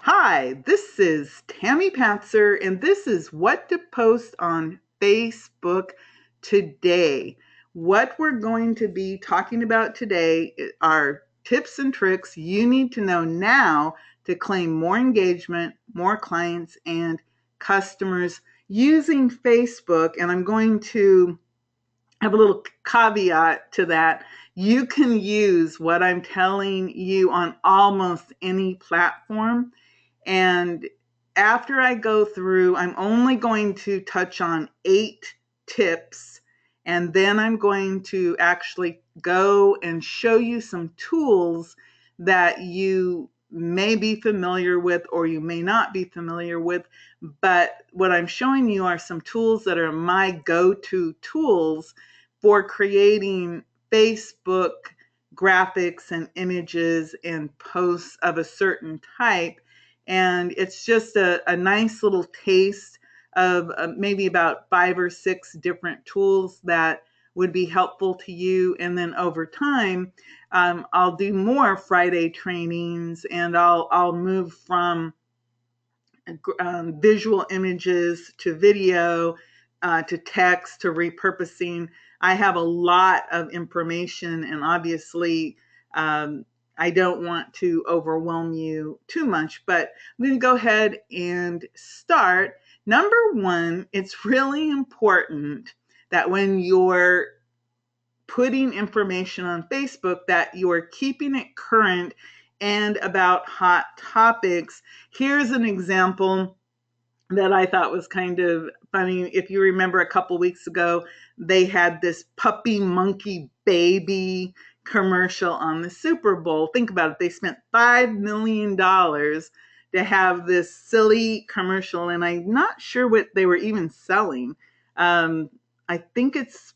Hi, this is Tami Patzer, and this is what to post on Facebook today. What we're going to be talking about today are tips and tricks you need to know now to claim more engagement, more clients, and customers using Facebook. And I'm going to have a little caveat to that. You can use what I'm telling you on almost any platform. And after I go through, I'm only going to touch on 8 tips. And then I'm going to actually go and show you some tools that you may be familiar with or you may not be familiar with. But what I'm showing you are some tools that are my go-to tools for creating Facebook graphics and images and posts of a certain type. And it's just a nice little taste of maybe about 5 or 6 different tools that would be helpful to you. And then over time, I'll do more Friday trainings, and I'll move from visual images to video to text to repurposing. I have a lot of information, and obviously, I don't want to overwhelm you too much, but I'm going to go ahead and start. Number one, it's really important that when you're putting information on Facebook that you're keeping it current and about hot topics. Here's an example that I thought was kind of funny. If you remember a couple weeks ago, they had this puppy monkey baby commercial on the Super Bowl. Think about it. They spent $5 million to have this silly commercial, and I'm not sure what they were even selling. I think it's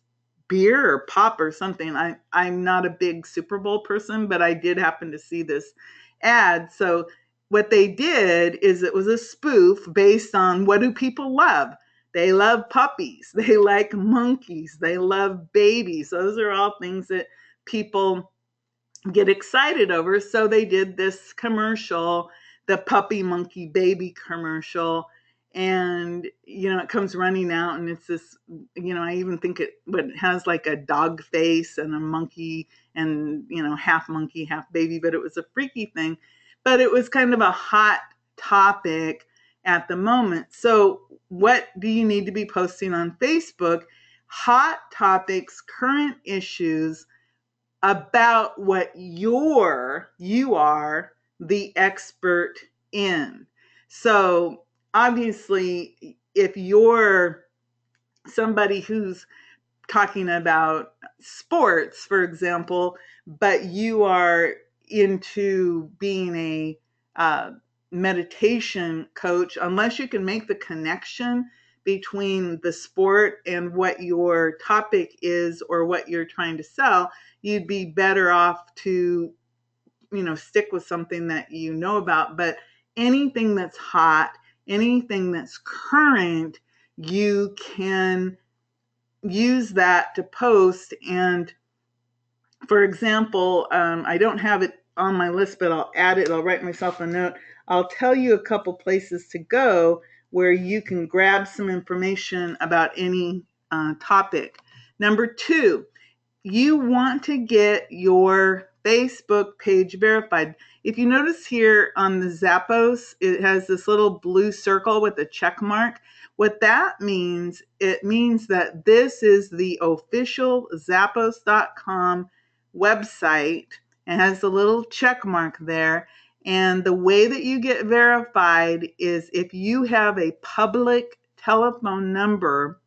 beer or pop or something. I'm not a big Super Bowl person, but I did happen to see this ad. So what they did is it was a spoof based on what do people love? They love puppies. They like monkeys. They love babies. Those are all things that people get excited over. So they did this commercial, the puppy monkey baby commercial. And, it comes running out, and it's this, I even think it has like a dog face and a monkey and, half monkey, half baby, but it was a freaky thing. But it was kind of a hot topic at the moment. So what do you need to be posting on Facebook? Hot topics, current issues about what you are the expert in. So obviously, if you're somebody who's talking about sports, for example, but you are into being a meditation coach, unless you can make the connection between the sport and what your topic is or what you're trying to sell, you'd be better off to, stick with something that you know about. But anything that's hot, anything that's current, you can use that to post. And for example, I don't have it on my list, but I'll add it. I'll write myself a note. I'll tell you a couple places to go where you can grab some information about any topic. Number 2, you want to get your Facebook page verified. If you notice here on the Zappos, it has this little blue circle with a check mark. What that means, it means that this is the official Zappos.com website and has a little check mark there. And the way that you get verified is if you have a public telephone number,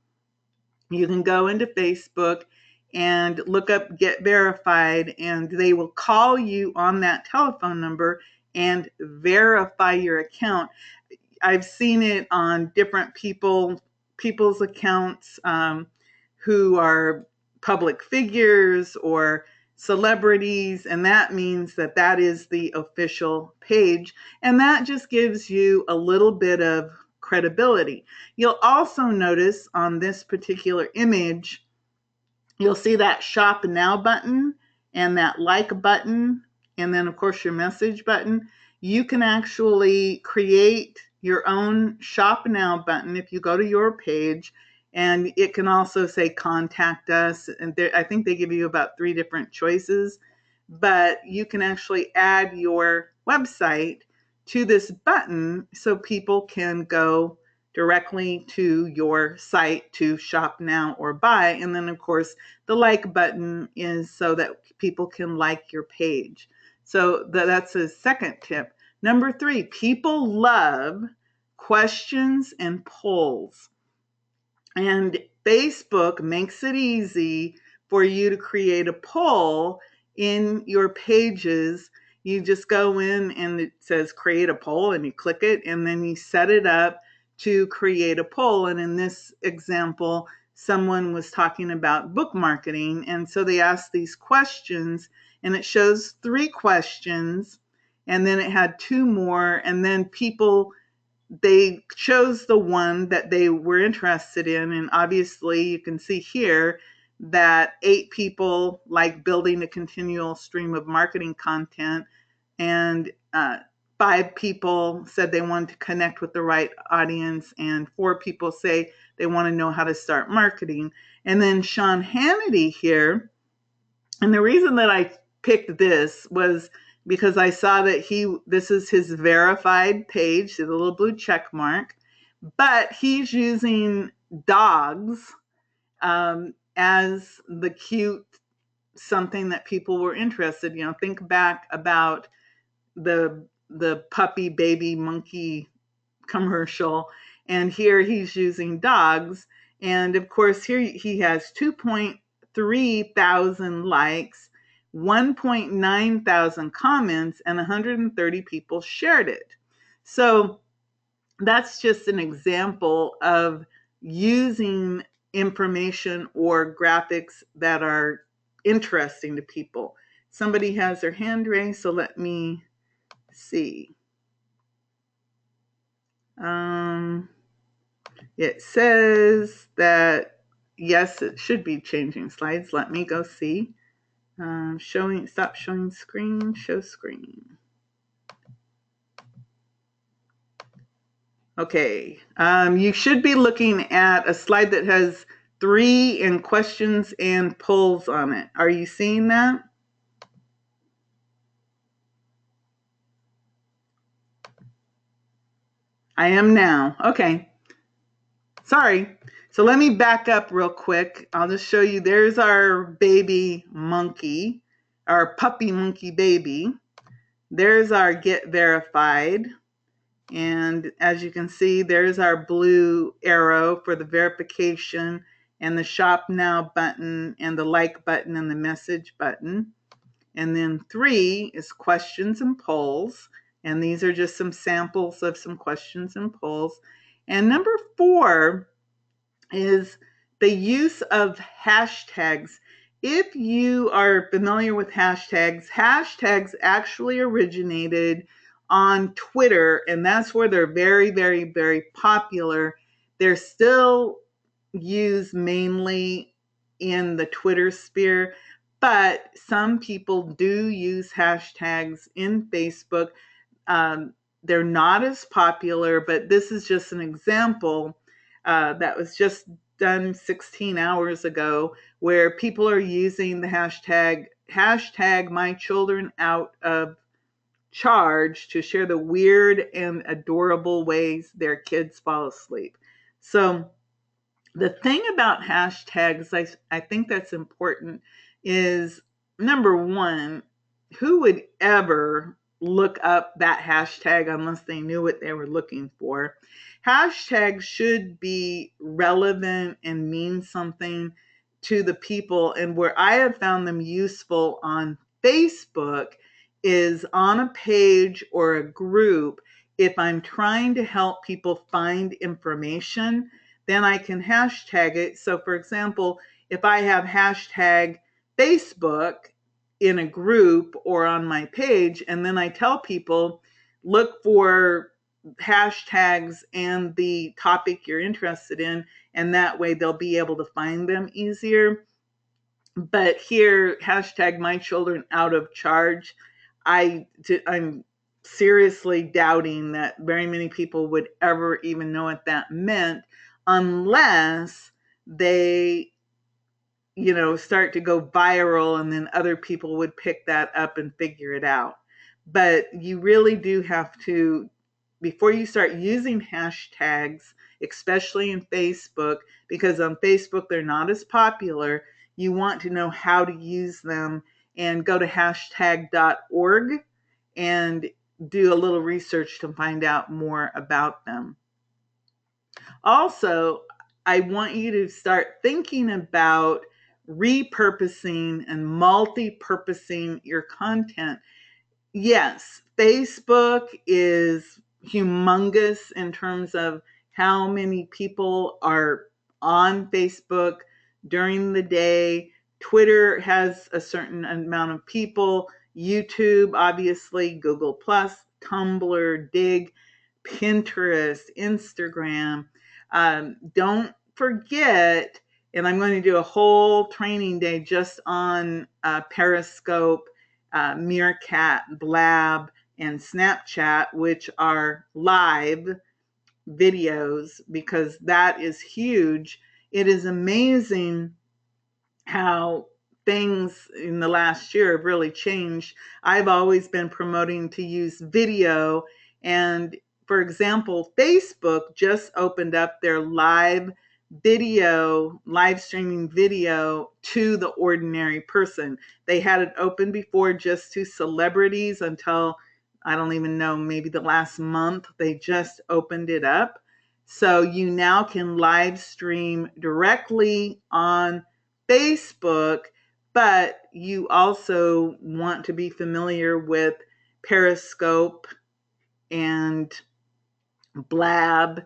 you can go into Facebook and look up Get Verified, and they will call you on that telephone number and verify your account. I've seen it on different people's accounts who are public figures or celebrities, and that means that that is the official page, and that just gives you a little bit of credibility. You'll also notice on this particular image, you'll see that shop now button and that like button, and then of course your message button, you can actually create your own Shop Now button if you go to your page, and it can also say contact us. And I think they give you about 3 different choices, but you can actually add your website to this button so people can go directly to your site to shop now or buy. And then of course the like button is so that people can like your page. So that's a second tip. Number 3, people love questions and polls. And Facebook makes it easy for you to create a poll in your pages. You just go in and it says create a poll, and you click it, and then you set it up to create a poll. And in this example, someone was talking about book marketing, and so they asked these questions, and it shows 3 questions, and then it had 2 more, and then they chose the one that they were interested in. And obviously you can see here that 8 people like building a continual stream of marketing content, and 5 people said they wanted to connect with the right audience, and 4 people say they want to know how to start marketing. And then Sean Hannity here, and the reason that I picked this was because I saw that this is his verified page, the little blue check mark, but he's using dogs as the cute something that people were interested. Think back about the puppy baby monkey commercial, and here he's using dogs. And of course here he has 2.3 thousand likes, 1.9 thousand comments, and 130 people shared it. So that's just an example of using information or graphics that are interesting to people. Somebody has their hand raised, so let me see. It says that, yes, it should be changing slides. Let me go see. Stop showing screen, show screen. Okay, you should be looking at a slide that has 3 and questions and polls on it. Are you seeing that? I am now. Okay. Sorry. So let me back up real quick. I'll just show you. There's our baby monkey, our puppy monkey baby. There's our get verified. And as you can see, there's our blue arrow for the verification, and the shop now button, and the like button, and the message button. And then 3 is questions and polls. And these are just some samples of some questions and polls. And number 4 is the use of hashtags. If you are familiar with hashtags, hashtags actually originated on Twitter, and that's where they're very, very, very popular. They're still used mainly in the Twitter sphere, but some people do use hashtags in Facebook. They're not as popular, but this is just an example that was just done 16 hours ago, where people are using the hashtag my children out of charge to share the weird and adorable ways their kids fall asleep. So the thing about hashtags, I think that's important, is number 1, who would ever look up that hashtag unless they knew what they were looking for? Hashtags should be relevant and mean something to the people. And where I have found them useful on Facebook is on a page or a group. If I'm trying to help people find information, then I can hashtag it. So for example, if I have hashtag Facebook in a group or on my page, and then I tell people, look for hashtags and the topic you're interested in, and that way they'll be able to find them easier. But here, hashtag my children out of charge, I'm seriously doubting that very many people would ever even know what that meant unless they, start to go viral, and then other people would pick that up and figure it out. But you really do have to, before you start using hashtags, especially in Facebook, because on Facebook they're not as popular, you want to know how to use them and go to hashtag.org and do a little research to find out more about them. Also, I want you to start thinking about repurposing and multi-purposing your content. Yes, Facebook is humongous in terms of how many people are on Facebook during the day. Twitter has a certain amount of people. YouTube, obviously, Google Plus, Tumblr, Dig, Pinterest, Instagram. Don't forget, and I'm going to do a whole training day just on Periscope, Meerkat, Blab, and Snapchat, which are live videos, because that is huge. It is amazing how things in the last year have really changed. I've always been promoting to use video, and for example, Facebook just opened up their live streaming video to the ordinary person. They had it open before just to celebrities until, I don't even know, maybe the last month they just opened it up. So you now can live stream directly on Facebook, but you also want to be familiar with Periscope and Blab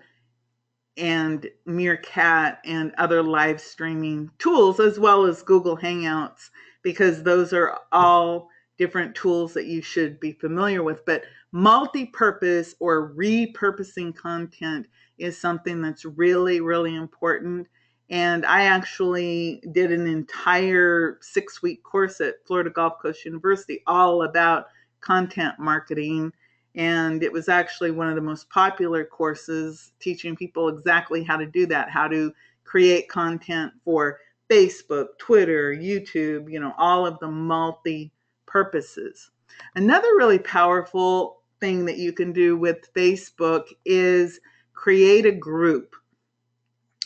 and Meerkat and other live streaming tools, as well as Google Hangouts, because those are all different tools that you should be familiar with. But multi-purpose or repurposing content is something that's really, really important. And I actually did an entire 6-week course at Florida Gulf Coast University all about content marketing. And it was actually one of the most popular courses, teaching people exactly how to do that, how to create content for Facebook, Twitter, YouTube, all of the multi-purposes. Another really powerful thing that you can do with Facebook is create a group.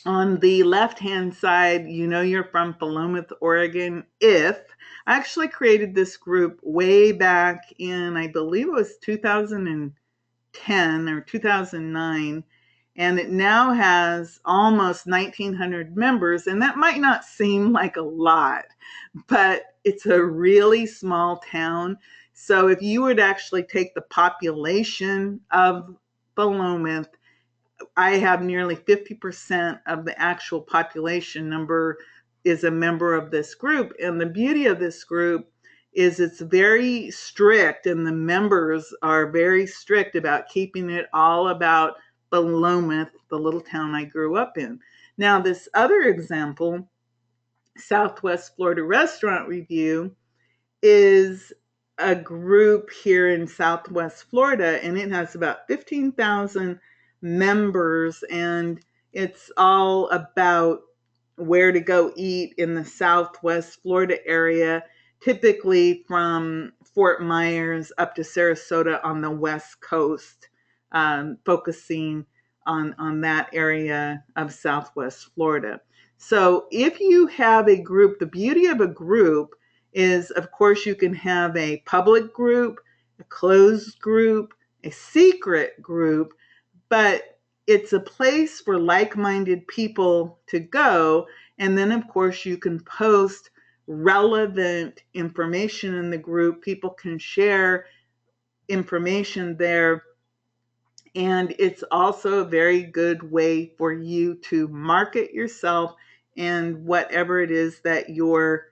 On the left-hand side, you're from Philomath, Oregon. I actually created this group way back in, I believe it was 2010 or 2009, and it now has almost 1,900 members, and that might not seem like a lot, but it's a really small town. So if you would actually take the population of Philomath, I have nearly 50% of the actual population number is a member of this group. And the beauty of this group is it's very strict, and the members are very strict about keeping it all about Philomath, the little town I grew up in. Now, this other example, Southwest Florida Restaurant Review, is a group here in Southwest Florida, and it has about 15,000 members, and it's all about where to go eat in the Southwest Florida area, typically from Fort Myers up to Sarasota on the West Coast, focusing on that area of Southwest Florida. So if you have a group, the beauty of a group is, of course, you can have a public group, a closed group, a secret group, but it's a place for like-minded people to go. And then, of course, you can post relevant information in the group. People can share information there. And it's also a very good way for you to market yourself and whatever it is that you're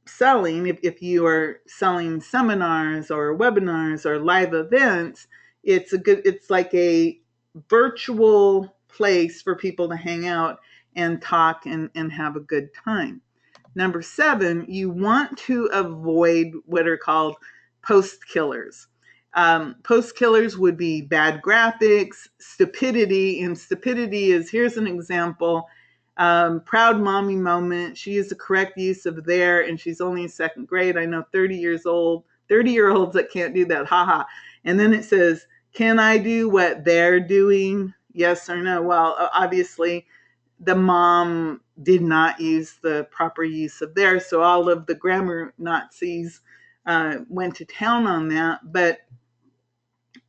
selling. If you are selling seminars or webinars or live events, it's like a virtual place for people to hang out and talk and have a good time. Number 7, you want to avoid what are called post killers. Post killers would be bad graphics, stupidity, and stupidity is, here's an example. Proud mommy moment. She used the correct use of there, and she's only in second grade. I know 30-year-olds that can't do that. Haha. And then it says, can I do what they're doing? Yes or no? Well, obviously, the mom did not use the proper use of there. So all of the grammar Nazis went to town on that. But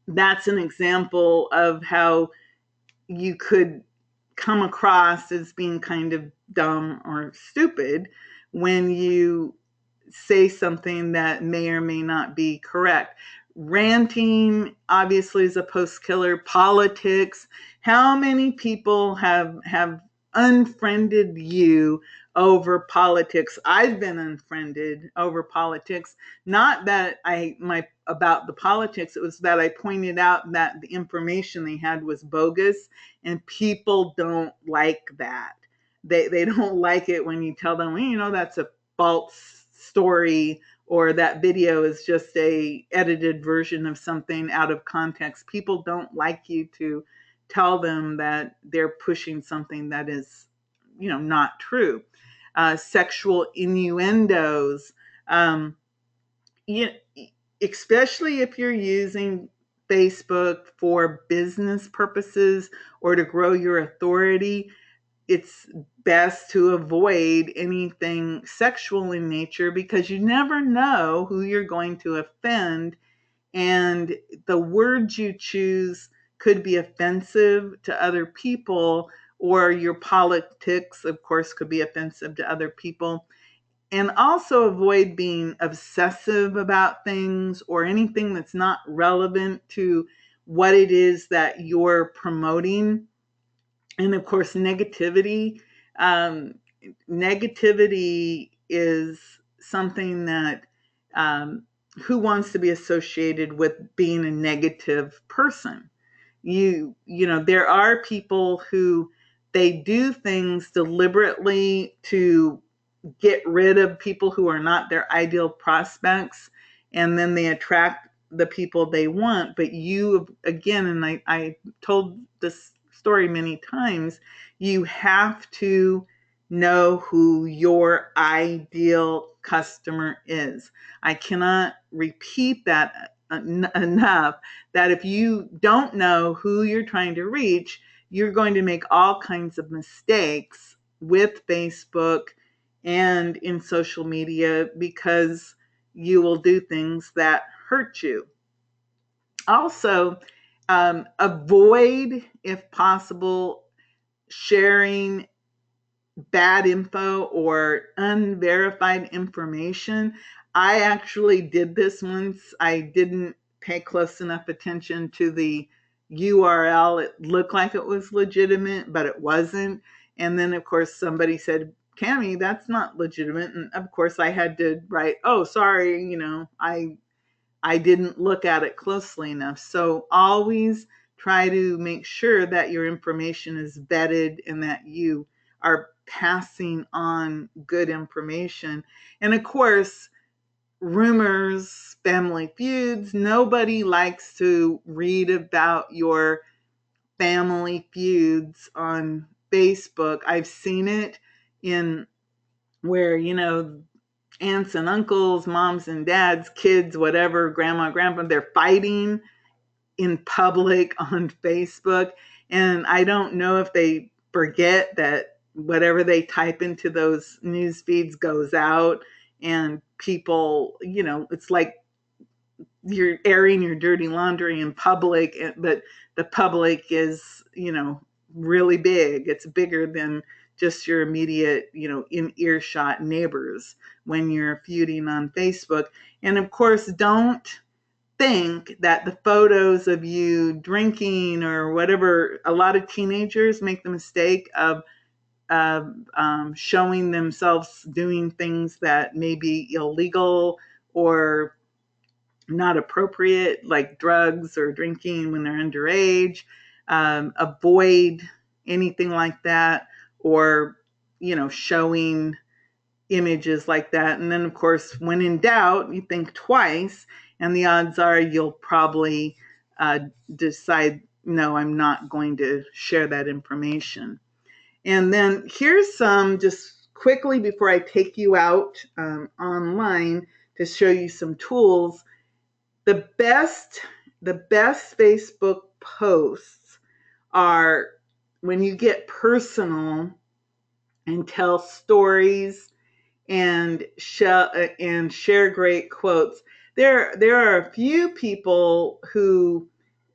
that's an example of how you could come across as being kind of dumb or stupid when you say something that may or may not be correct. Ranting obviously is a post killer. Politics. How many people have unfriended you over politics? I've been unfriended over politics. Not that about the politics, it was that I pointed out that the information they had was bogus, and people don't like that. They don't like it when you tell them, well, that's a false story, or that video is just a edited version of something out of context. People don't like you to tell them that they're pushing something that is, not true. Sexual innuendos, especially if you're using Facebook for business purposes or to grow your authority, it's best to avoid anything sexual in nature, because you never know who you're going to offend, and the words you choose could be offensive to other people, or your politics, of course, could be offensive to other people. And also avoid being obsessive about things or anything that's not relevant to what it is that you're promoting. And of course, negativity. Negativity is something that who wants to be associated with being a negative person? There are people who they do things deliberately to get rid of people who are not their ideal prospects, and then they attract the people they want. But you, again, and I told this story many times, you have to know who your ideal customer is. I cannot repeat that enough, that if you don't know who you're trying to reach, you're going to make all kinds of mistakes with Facebook and in social media, because you will do things that hurt you. Also, avoid, if possible, sharing bad info or unverified information. I actually did this once. I didn't pay close enough attention to the URL. It looked like it was legitimate, but it wasn't. And then, of course, somebody said, Tami, that's not legitimate. And of course, I had to write, oh, sorry, I didn't look at it closely enough. So always try to make sure that your information is vetted and that you are passing on good information. And of course, rumors, family feuds. Nobody likes to read about your family feuds on Facebook. I've seen it in where, aunts and uncles, moms and dads, kids, whatever, grandma, grandpa, they're fighting in public on Facebook. And I don't know if they forget that whatever they type into those news feeds goes out, and people, it's like you're airing your dirty laundry in public, but the public is, really big. It's bigger than just your immediate, in earshot neighbors when you're feuding on Facebook. And of course, don't think that the photos of you drinking or whatever, a lot of teenagers make the mistake of showing themselves doing things that may be illegal or not appropriate, like drugs or drinking when they're underage. Avoid anything like that, or, showing images like that. And then, of course, when in doubt, you think twice. and the odds are you'll probably decide, no, I'm not going to share that information. And then here's some, just quickly before I take you out online to show you some tools. The best Facebook posts are when you get personal and tell stories and share great quotes. There are a few people who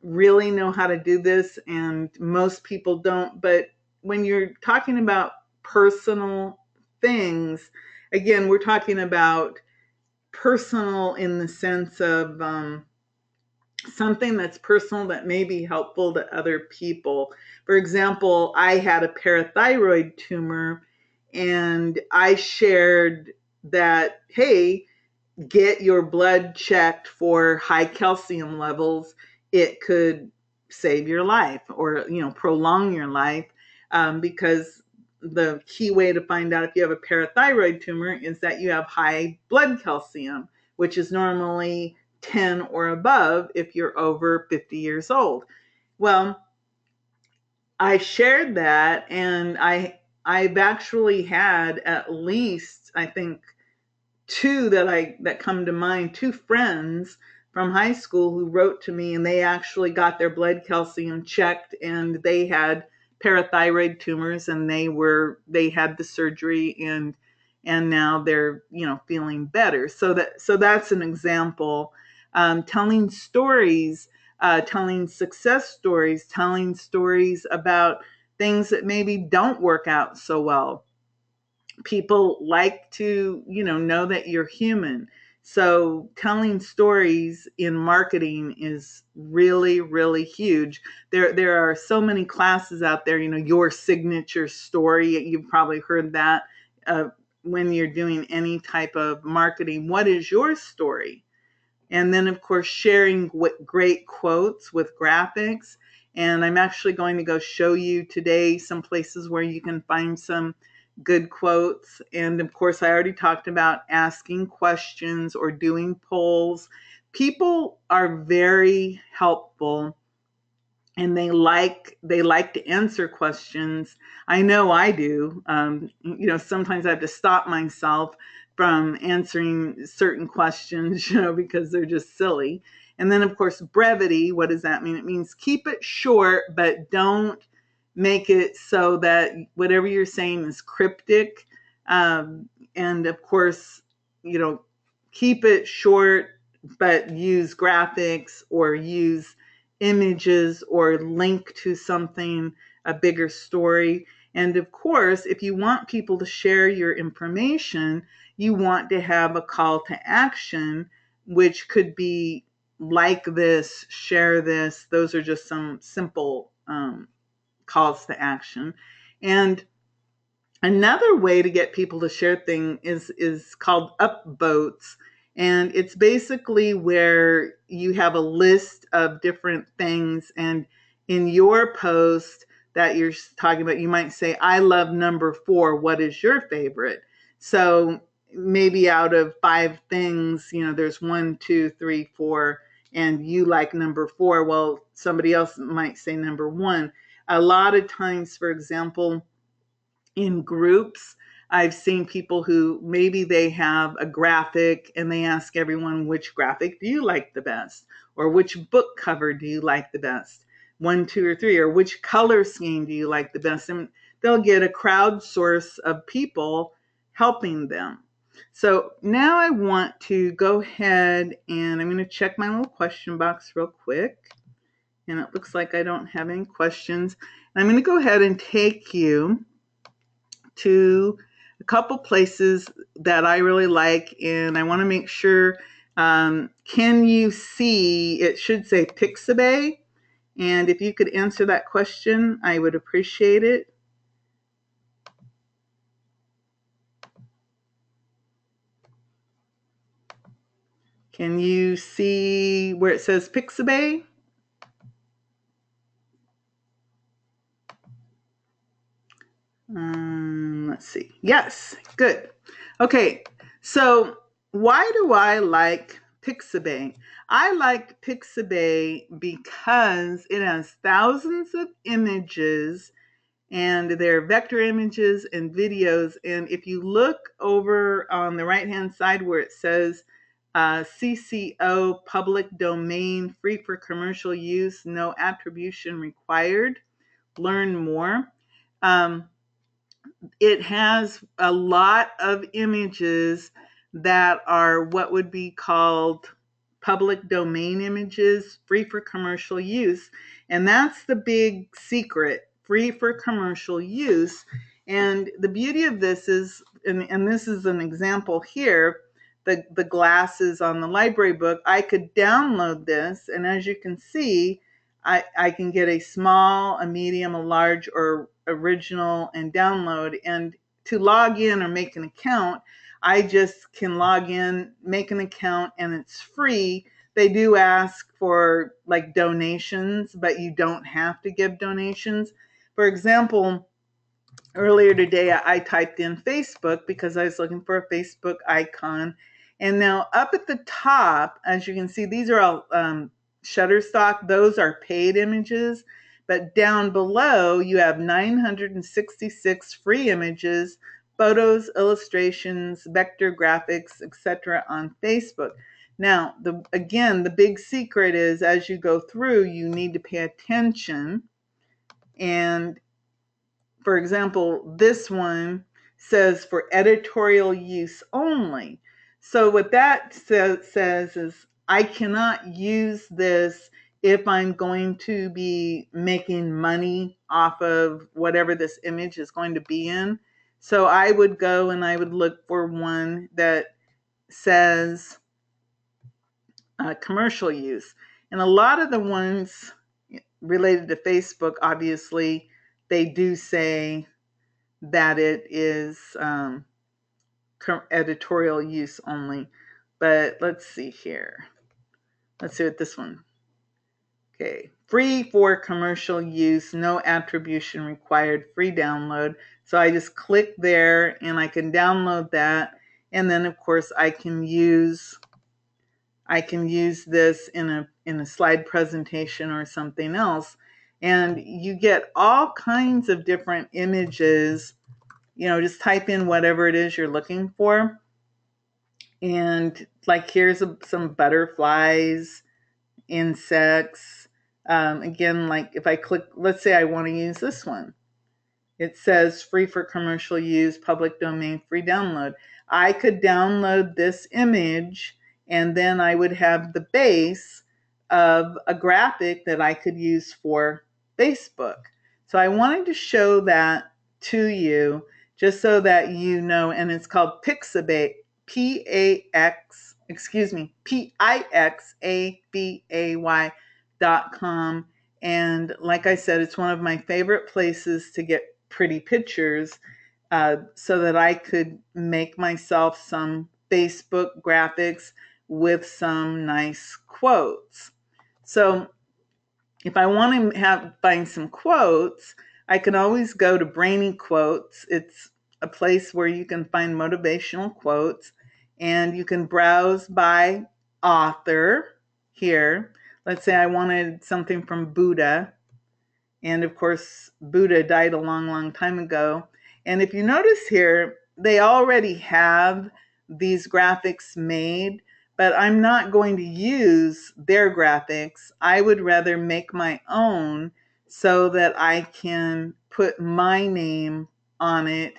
really know how to do this, and most people don't. But when you're talking about personal things, again, we're talking about personal in the sense of something that's personal that may be helpful to other people. For example, I had a parathyroid tumor, and I shared that, hey, get your blood checked for high calcium levels. It could save your life, or prolong your life, because the key way to find out if you have a parathyroid tumor is that you have high blood calcium, which is normally 10 or above if you're over 50 years old. Well, I shared that, and I've actually had at least, I think, two that come to mind, two friends from high school who wrote to me, and they actually got their blood calcium checked, and they had parathyroid tumors, and they had the surgery, and now they're feeling better. So that's an example. Telling stories, telling success stories, telling stories about things that maybe don't work out so well. People like to know that you're human. So telling stories in marketing is really, really huge. There are so many classes out there, your signature story. You've probably heard that when you're doing any type of marketing. What is your story? And then, of course, sharing great quotes with graphics. And I'm actually going to go show you today some places where you can find some good quotes. And of course, I already talked about asking questions or doing polls. People are very helpful, and they like to answer questions. I know I do. Sometimes I have to stop myself from answering certain questions, because they're just silly. And then, of course, brevity. What does that mean? It means keep it short, but don't make it so that whatever you're saying is cryptic. And of course, keep it short, but use graphics or use images or link to something, a bigger story. And of course, if you want people to share your information, you want to have a call to action, which could be like this, share this. Those are just some simple calls to action. And another way to get people to share things is called upvotes. And it's basically where you have a list of different things, and in your post that you're talking about, you might say, I love number 4. What is your favorite? So maybe out of 5 things, there's 1, 2, 3, 4, and you like number 4. Well, somebody else might say number 1. A lot of times, for example, in groups, I've seen people who maybe they have a graphic and they ask everyone, which graphic do you like the best? Or which book cover do you like the best? 1, 2, or 3, or which color scheme do you like the best? And they'll get a crowd source of people helping them. So now I want to go ahead and I'm going to check my little question box real quick. And it looks like I don't have any questions. And I'm going to go ahead and take you to a couple places that I really like, and I want to make sure, can you see, it should say Pixabay, and if you could answer that question, I would appreciate it. Can you see where it says Pixabay? Let's see. Yes, good. Okay, so why do I like Pixabay. I like Pixabay because it has thousands of images, and they're vector images and videos. And if you look over on the right hand side where it says CCO, public domain, free for commercial use, no attribution required, learn more. It has a lot of images that are what would be called public domain images, free for commercial use. And that's the big secret, free for commercial use. And the beauty of this is, and this is an example here, the glasses on the library book, I could download this, and as you can see, I can get a small, a medium, a large, or original and download. And to log in or make an account, I just can log in, make an account, and it's free. They do ask for like donations, but you don't have to give donations. For example, earlier today, I typed in Facebook because I was looking for a Facebook icon. And now up at the top, as you can see, these are all Shutterstock. Those are paid images. But down below, you have 966 free images, photos, illustrations, vector graphics, etc. on Facebook. Now, again, the big secret is as you go through, you need to pay attention. And for example, this one says for editorial use only. So what that says is I cannot use this if I'm going to be making money off of whatever this image is going to be in. So I would go and I would look for one that says commercial use. And a lot of the ones related to Facebook, obviously, they do say that it is editorial use only. But let's see here. Let's see what this one. Okay, free for commercial use, no attribution required, free download. So I just click there and I can download that. And then of course I can use this in a slide presentation or something else. And you get all kinds of different images. Just type in whatever it is you're looking for. And like here's some butterflies, insects. Again, like if I click, let's say I want to use this one. It says free for commercial use, public domain, free download. I could download this image and then I would have the base of a graphic that I could use for Facebook. So I wanted to show that to you just so that you know, and it's called Pixabay, Pixabay.com. And like I said, it's one of my favorite places to get pretty pictures so that I could make myself some Facebook graphics with some nice quotes. So if I want to find some quotes, I can always go to Brainy Quotes. It's a place where you can find motivational quotes, and you can browse by author here. Let's say I wanted something from Buddha. And of course, Buddha died a long, long time ago. And if you notice here, they already have these graphics made, but I'm not going to use their graphics. I would rather make my own so that I can put my name on it.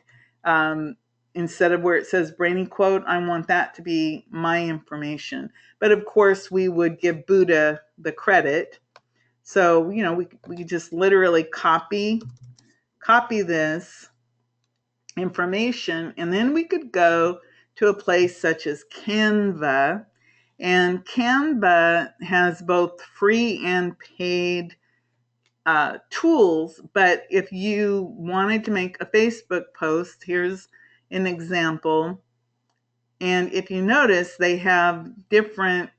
Instead of where it says Brainy Quote, I want that to be my information. But of course, we would give Buddha the credit. So, we just literally copy this information, and then we could go to a place such as Canva. And Canva has both free and paid tools. But if you wanted to make a Facebook post, here's an example. And if you notice, they have different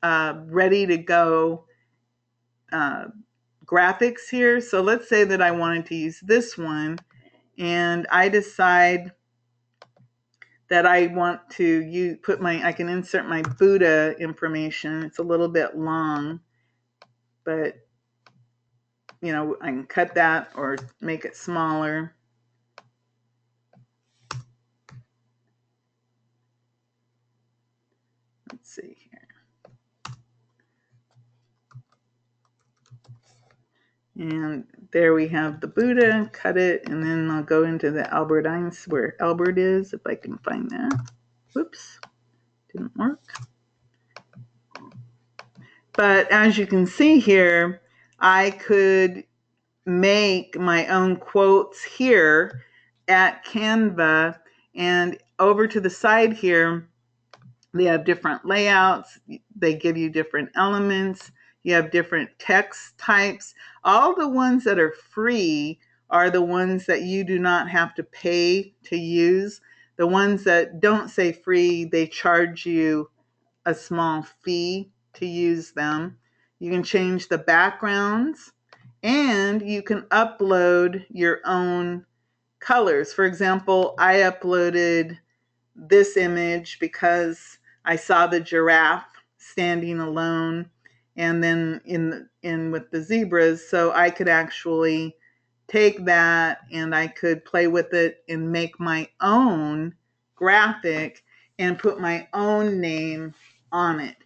ready to go graphics here. So let's say that I wanted to use this one, and I decide that I want to use, I can insert my Buddha information. It's a little bit long, but I can cut that or make it smaller. Let's see here. And there we have the Buddha, cut it, and then I'll go into the Albert Einstein, where Albert is, if I can find that. Whoops, didn't work. But as you can see here, I could make my own quotes here at Canva, and over to the side here, they have different layouts. They give you different elements. You have different text types. All the ones that are free are the ones that you do not have to pay to use. The ones that don't say free, they charge you a small fee to use them. You can change the backgrounds, and you can upload your own colors. For example, I uploaded this image because I saw the giraffe standing alone, and then in with the zebras, so I could actually take that and I could play with it and make my own graphic and put my own name on it.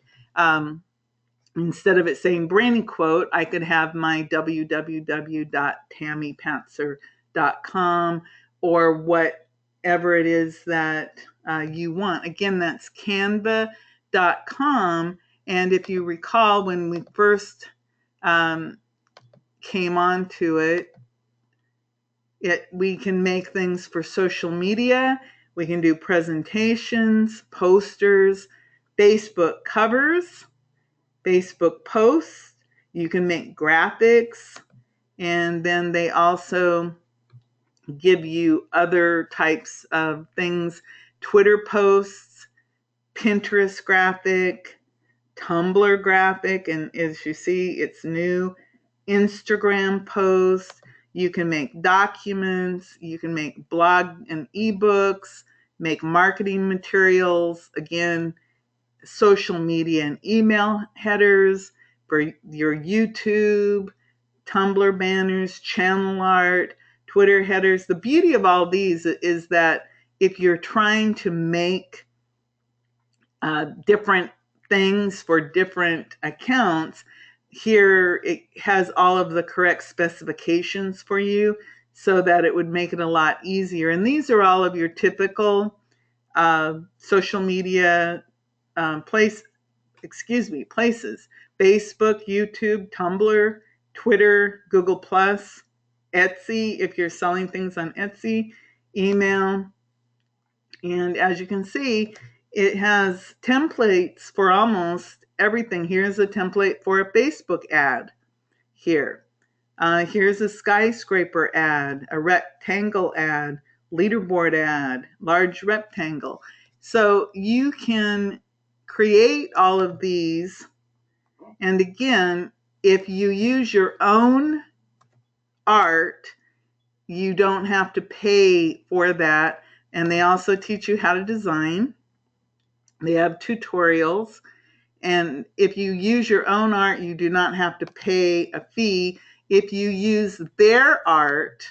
Instead of it saying Brainy Quote, I could have my www.tamipatzer.com or whatever it is that you want. Again, that's canva.com. And if you recall, when we first came onto it, we can make things for social media. We can do presentations, posters, Facebook covers, Facebook posts. You can make graphics, and then they also give you other types of things: Twitter posts, Pinterest graphic, Tumblr graphic, and as you see, it's new, Instagram posts. You can make documents, you can make blog and ebooks, make marketing materials, again, social media and email headers for your YouTube, Tumblr banners, channel art, Twitter headers. The beauty of all these is that if you're trying to make different things for different accounts, here it has all of the correct specifications for you so that it would make it a lot easier. And these are all of your typical social media places: Facebook, YouTube, Tumblr, Twitter, Google+, Etsy, if you're selling things on Etsy, email. And as you can see, it has templates for almost everything. Here's a template for a Facebook ad here. Here's a skyscraper ad, a rectangle ad, leaderboard ad, large rectangle. So you can create all of these. And again, if you use your own art, you don't have to pay for that. And they also teach you how to design. They have tutorials. And if you use your own art, you do not have to pay a fee. If you use their art,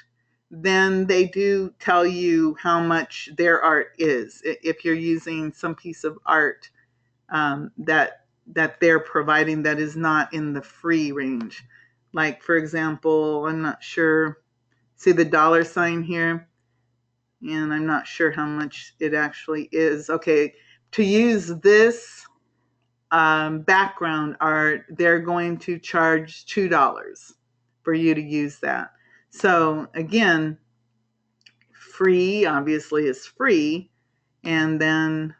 then they do tell you how much their art is. If you're using some piece of art that they're providing that is not in the free range. Like, for example, I'm not sure, see the $ here? And I'm not sure how much it actually is. Okay, to use this background art, they're going to charge $2 for you to use that. So again, free obviously is free. And then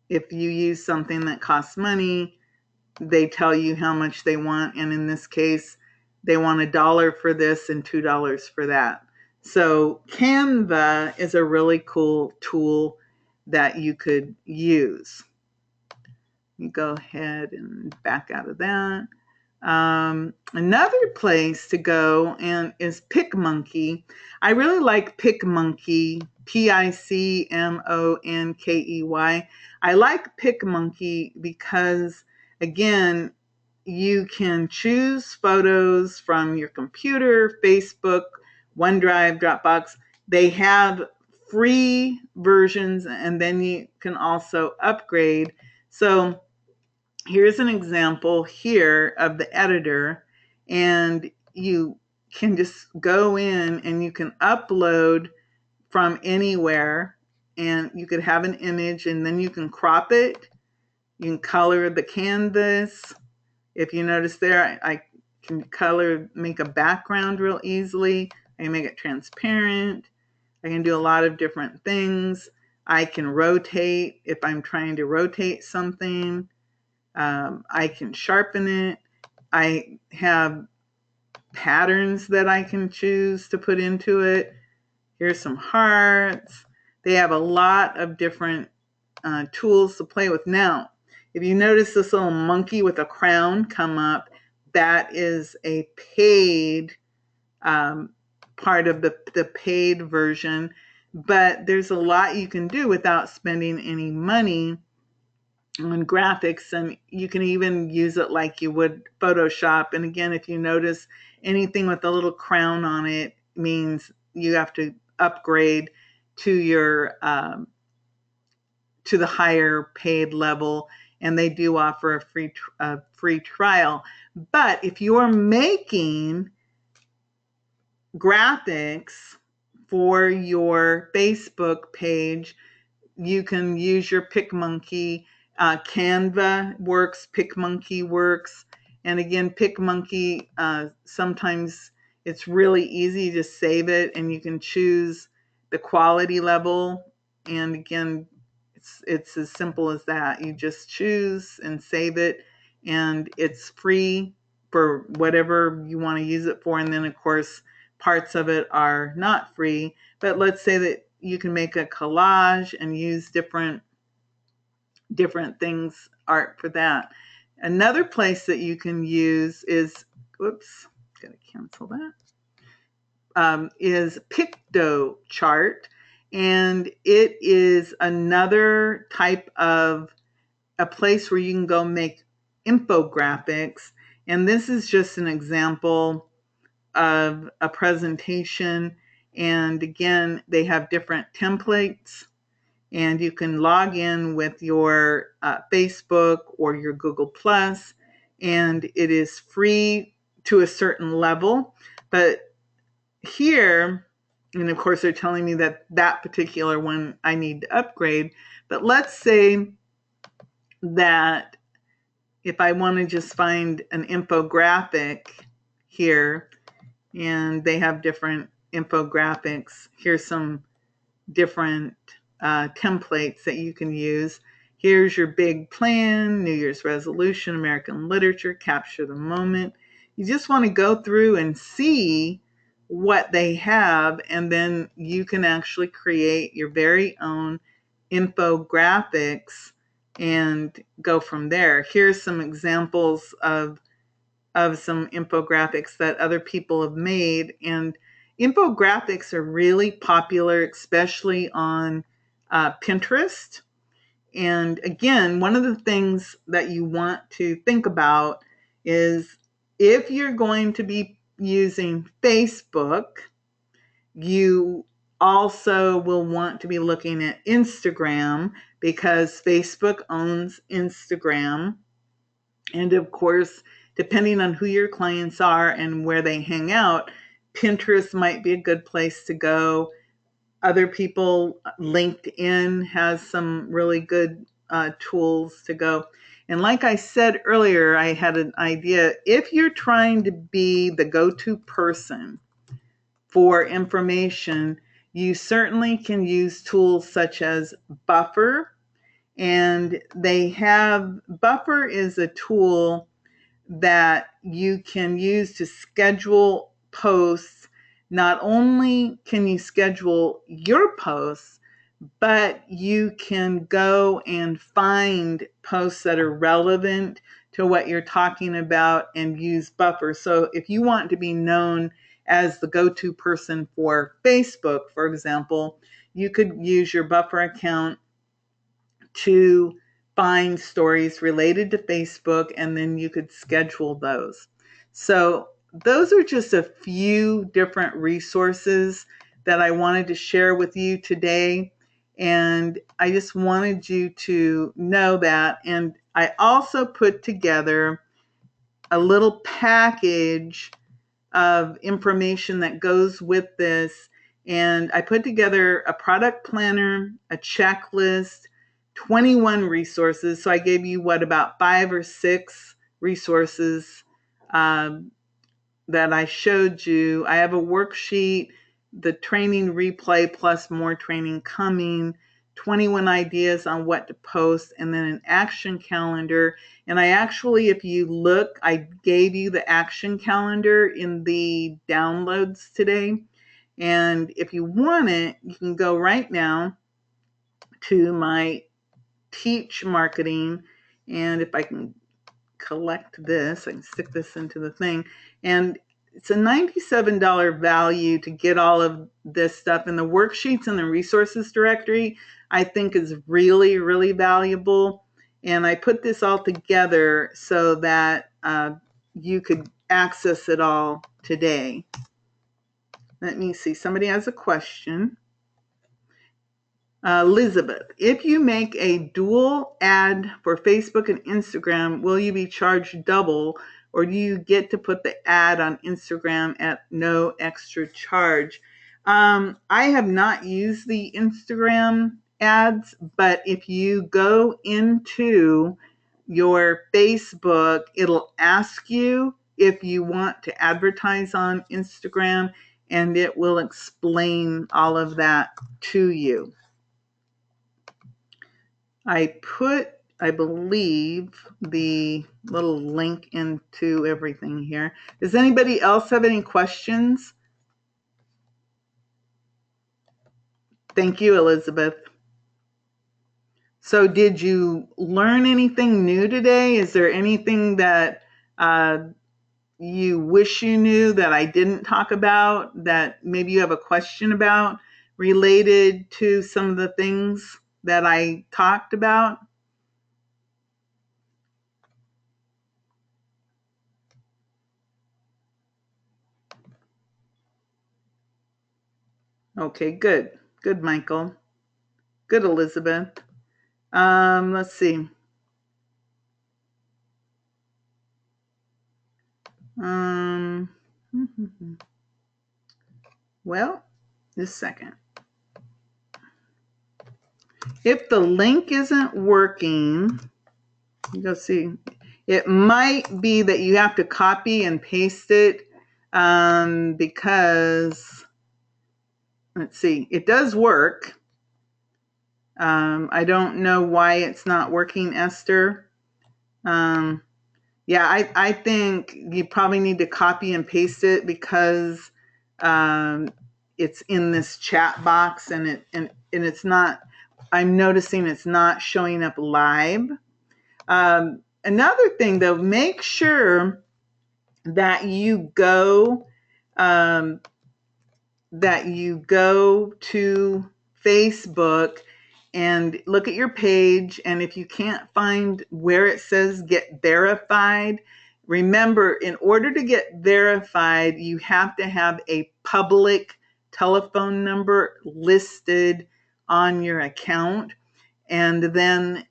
if you use something that costs money, they tell you how much they want. And in this case, they want $1 for this and $2 for that. So Canva is a really cool tool that you could use. You go ahead and back out of that. Another place to go and is PicMonkey. I really like PicMonkey PicMonkey. I like PicMonkey because, again, you can choose photos from your computer, Facebook, OneDrive, Dropbox. They have free versions, and then you can also upgrade. So here's an example here of the editor, and you can just go in and you can upload from anywhere, and you could have an image, and then you can crop it. You can color the canvas. If you notice there, I can make a background real easily. I can make it transparent. I can do a lot of different things. I can rotate if I'm trying to rotate something. I can sharpen it. I have patterns that I can choose to put into it. Here's some hearts. They have a lot of different tools to play with. Now, if you notice this little monkey with a crown come up, that is a paid part of the paid version. But there's a lot you can do without spending any money on graphics, and you can even use it like you would Photoshop. And again, if you notice, anything with a little crown on it means you have to upgrade to your to the higher paid level, and they do offer a free trial. But if you're making graphics for your Facebook page, you can use your PicMonkey. Canva works, PicMonkey works. And again, PicMonkey, sometimes it's really easy to save it, and you can choose the quality level. And again, it's as simple as that. You just choose and save it, and it's free for whatever you want to use it for. And then, of course, parts of it are not free. But let's say that you can make a collage and use different things, art for that. Another place that you can use is, whoops, gotta cancel that, is PictoChart. And it is another type of a place where you can go make infographics. And this is just an example of a presentation. And again, they have different templates, and you can log in with your Facebook or your Google Plus, and it is free to a certain level. But here, and of course they're telling me that particular one I need to upgrade, but let's say that if I want to just find an infographic here, and they have different infographics. Here's some different templates that you can use. Here's your big plan, New Year's resolution, American literature, capture the moment. You just want to go through and see what they have, and then you can actually create your very own infographics and go from there. Here's some examples of some infographics that other people have made. And infographics are really popular, especially on Pinterest. And again, one of the things that you want to think about is if you're going to be using Facebook, you also will want to be looking at Instagram, because Facebook owns Instagram. And of course, depending on who your clients are and where they hang out, Pinterest might be a good place to go. Other people, LinkedIn has some really good tools to go. And like I said earlier, I had an idea. If you're trying to be the go-to person for information, you certainly can use tools such as Buffer. And Buffer is a tool that you can use to schedule posts. Not only can you schedule your posts, but you can go and find posts that are relevant to what you're talking about and use Buffer. So if you want to be known as the go-to person for Facebook, for example, you could use your buffer account to find stories related to Facebook, and then you could schedule those. So those are just a few different resources that I wanted to share with you today. And I just wanted you to know that. And I also put together a little package of information that goes with this. And I put together a product planner, a checklist, 21 resources. So I gave you about 5 or 6 resources that I showed you. I have a worksheet, the training replay plus more training coming, 21 ideas on what to post, and then an action calendar. And I actually, if you look, I gave you the action calendar in the downloads today. And if you want it, you can go right now to my Teach Marketing. And if I can collect this, I can stick this into the thing. And it's a $97 value to get all of this stuff. And the worksheets and the resources directory, I think, is really, really valuable. And I put this all together so that you could access it all today. Let me see. Somebody has a question. Elizabeth, if you make a dual ad for Facebook and Instagram, will you be charged double, or do you get to put the ad on Instagram at no extra charge? I have not used the Instagram ads, but if you go into your Facebook, it'll ask you if you want to advertise on Instagram, and it will explain all of that to you. I put, I believe, the little link into everything here. Does anybody else have any questions? Thank you, Elizabeth. So did you learn anything new today? Is there anything that you wish you knew that I didn't talk about, that maybe you have a question about related to some of the things that I talked about? Okay, good. Good, Michael. Good, Elizabeth. Let's see. Well, just a second. If the link isn't working, go see. It might be that you have to copy and paste it because, let's see, it does work. I don't know why it's not working, Esther. Yeah, I think you probably need to copy and paste it because it's in this chat box and it's not, I'm noticing it's not showing up live. Another thing though, make sure that you go to Facebook and look at your page, and if you can't find where it says get verified, remember, in order to get verified, you have to have a public telephone number listed on your account, and then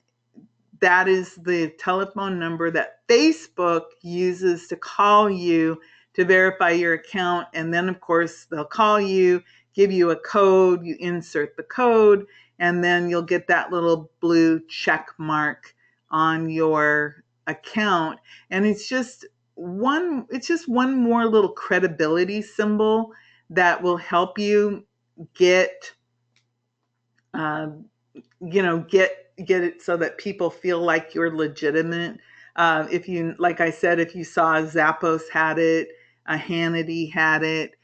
that is the telephone number that Facebook uses to call you to verify your account. And then, of course, they'll call you, give you a code, you insert the code, and then you'll get that little blue check mark on your account. And it's just one more little credibility symbol that will help you get get it so that people feel like you're legitimate. If you, like I said, if you saw Zappos had it, Hannity had it,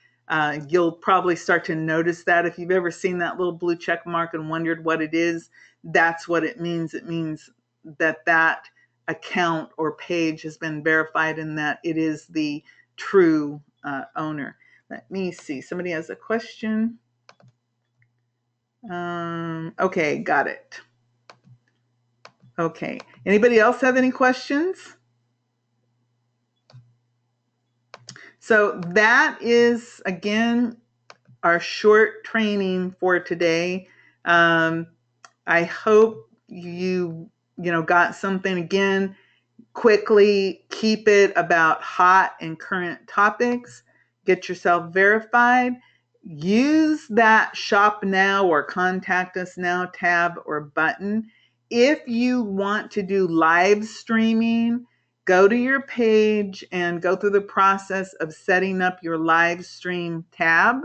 you'll probably start to notice that. If you've ever seen that little blue check mark and wondered what it is, that's what it means. It means that that account or page has been verified and that it is the true owner. Let me see. Somebody has a question. Okay, got it. Okay. Anybody else have any questions? So that is, again, our short training for today. I hope you got something. Again, quickly keep it about hot and current topics. Get yourself verified. Use that shop now or contact us now tab or button. If you want to do live streaming, go to your page and go through the process of setting up your live stream tab.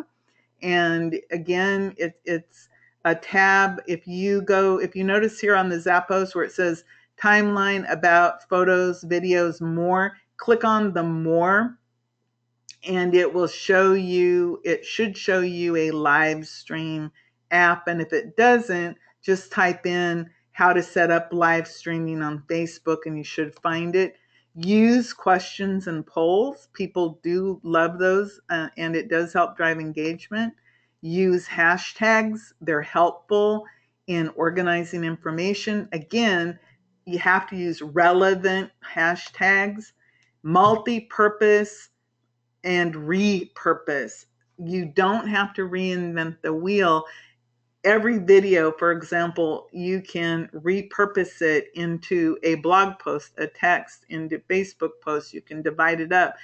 And again, it's a tab. If you notice here on the Zappos where it says timeline, about, photos, videos, more, click on the more, and it should show you a live stream app. And if it doesn't, just type in how to set up live streaming on Facebook and you should find it. Use questions and polls. People do love those, and it does help drive engagement. Use hashtags. They're helpful in organizing information. Again, you have to use relevant hashtags. Multi-purpose and repurpose. You don't have to reinvent the wheel. Every video, for example, you can repurpose it into a blog post, a text, into Facebook posts. You can divide it up.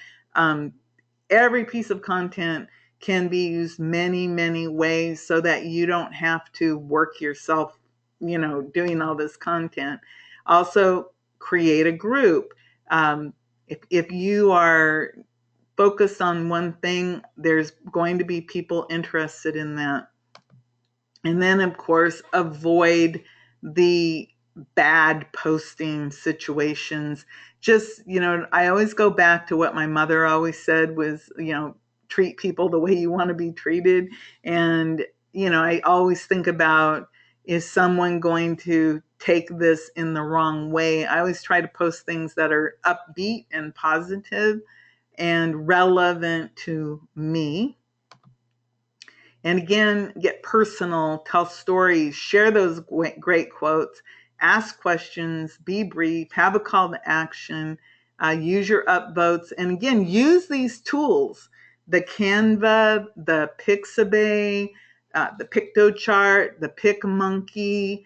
Every piece of content can be used many, many ways so that you don't have to work yourself, doing all this content. Also, create a group. If you are focused on one thing, there's going to be people interested in that. And then, of course, avoid the bad posting situations. Just, I always go back to what my mother always said was, treat people the way you want to be treated. And, I always think about, is someone going to take this in the wrong way? I always try to post things that are upbeat and positive and relevant to me. And again, get personal, tell stories, share those great quotes, ask questions, be brief, have a call to action, use your upvotes. And again, use these tools, the Canva, the Pixabay, the PictoChart, the PicMonkey.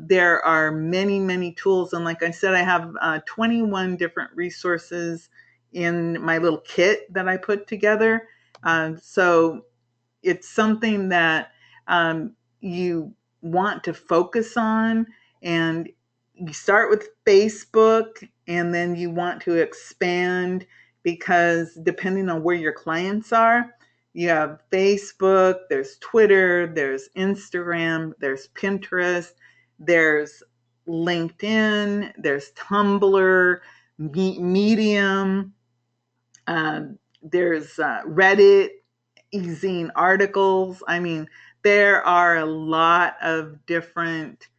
There are many, many tools. And like I said, I have 21 different resources in my little kit that I put together. So it's something that you want to focus on, and you start with Facebook and then you want to expand, because depending on where your clients are, you have Facebook, there's Twitter, there's Instagram, there's Pinterest, there's LinkedIn, there's Tumblr, Medium, there's Reddit, ezine articles. I mean, there are a lot of different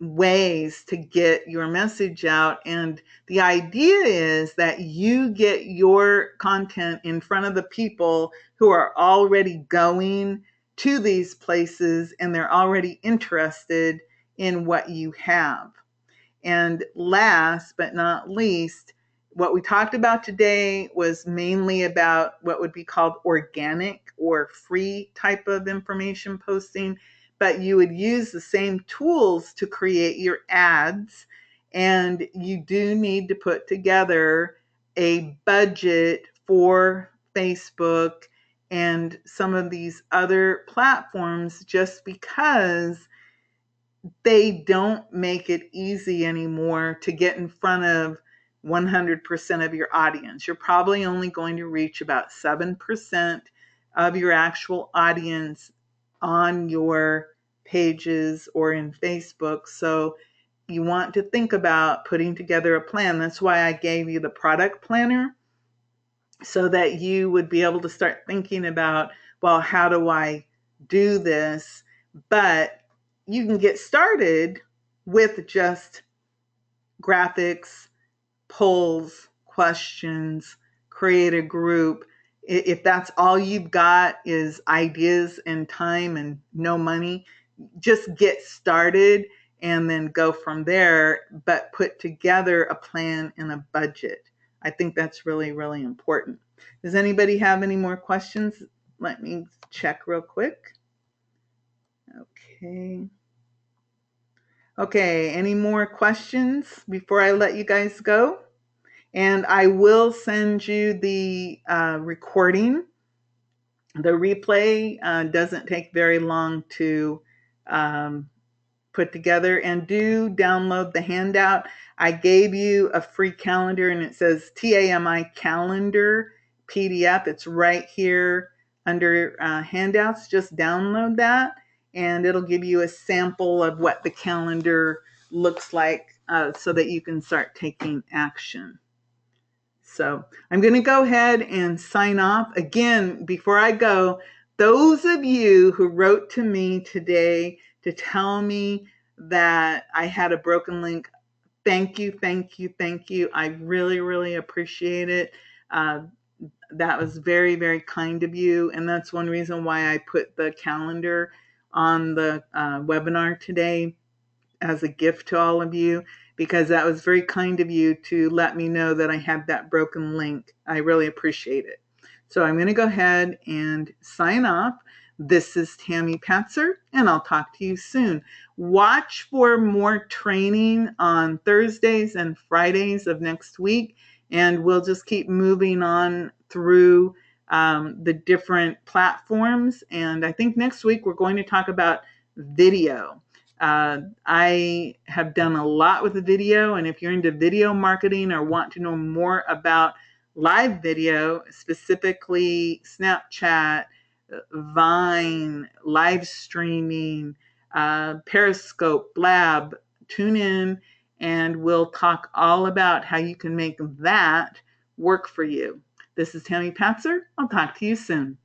ways to get your message out. And the idea is that you get your content in front of the people who are already going to these places and they're already interested in what you have. And last but not least, what we talked about today was mainly about what would be called organic or free type of information posting, but you would use the same tools to create your ads. And you do need to put together a budget for Facebook and some of these other platforms, just because they don't make it easy anymore to get in front of 100% of your audience. You're probably only going to reach about 7% of your actual audience on your pages or in Facebook. So you want to think about putting together a plan. That's why I gave you the product planner, so that you would be able to start thinking about, well, how do I do this? But you can get started with just graphics, polls, questions, create a group, If that's all you've got is ideas and time and no money, just get started and then go from there, but put together a plan and a budget. I think that's really, really important. Does anybody have any more questions? Let me check real quick. Okay. Okay, any more questions before I let you guys go? And I will send you the recording. The replay doesn't take very long to um, put together, and do download the handout. I gave you a free calendar and it says TAMI calendar PDF. It's right here under handouts. Just download that and it'll give you a sample of what the calendar looks like so that you can start taking action. So I'm going to go ahead and sign off. Again, before I go, those of you who wrote to me today to tell me that I had a broken link, thank you, thank you, thank you. I really, really appreciate it. That was very, very kind of you. And that's one reason why I put the calendar on the webinar today as a gift to all of you, because that was very kind of you to let me know that I had that broken link. I really appreciate it. So I'm going to go ahead and sign off. This is Tami Patzer, and I'll talk to you soon. Watch for more training on Thursdays and Fridays of next week, and we'll just keep moving on through the different platforms. And I think next week we're going to talk about video. I have done a lot with the video, and if you're into video marketing or want to know more about live video, specifically Snapchat, Vine, live streaming, Periscope, Blab, tune in and we'll talk all about how you can make that work for you. This is Tami Patzer. I'll talk to you soon.